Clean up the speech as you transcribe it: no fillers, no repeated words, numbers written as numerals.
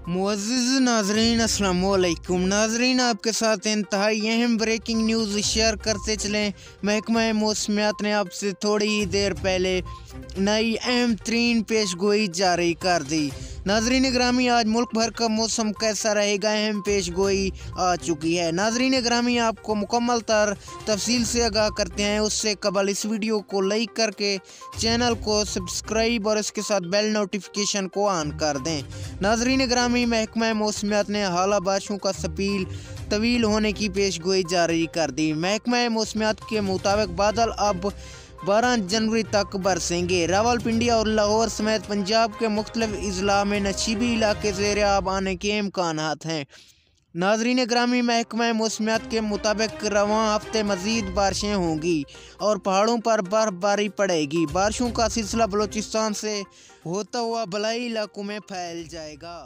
मुअज़्ज़िज़ नाज़रीन अस्सलाम वालेकुम। नाज़रीन, आपके साथ इंतहाई अहम ब्रेकिंग न्यूज़ शेयर करते चलें। महकमा मौसमियात ने आपसे थोड़ी ही देर पहले नई अहम तरीन पेशगोई जारी कर दी। नाज़रीन ग्रामी, आज मुल्क भर का मौसम कैसा रहेगा, अहम पेशगोई आ चुकी है। नाज़रीन ग्रामी, आपको मुकम्मल तफसील से आगाह करते हैं। उससे कबल इस वीडियो को लाइक करके चैनल को सब्सक्राइब और इसके साथ बेल नोटिफिकेशन को ऑन कर दें। नाज़रीन ग्रामी, महकमा मौसमियात ने हाल बारिशों का स्पेल तवील होने की पेशगोई जारी कर दी। महकमा मौसमियात के मुताबिक बादल अब 12 जनवरी तक बरसेंगे। रावलपिंडी और लाहौर समेत पंजाब के मुख्तलिफ अजला में नशीबी इलाके ज़ेर आब आने के इम्कानात हैं। नाज़रीन ग्रामी, महकमा मौसमियात के मुताबिक रवां हफ्ते मज़ीद बारिशें होंगी और पहाड़ों पर बर्फबारी पड़ेगी। बारिशों का सिलसिला बलूचिस्तान से होता हुआ बलाई इलाकों में फैल जाएगा।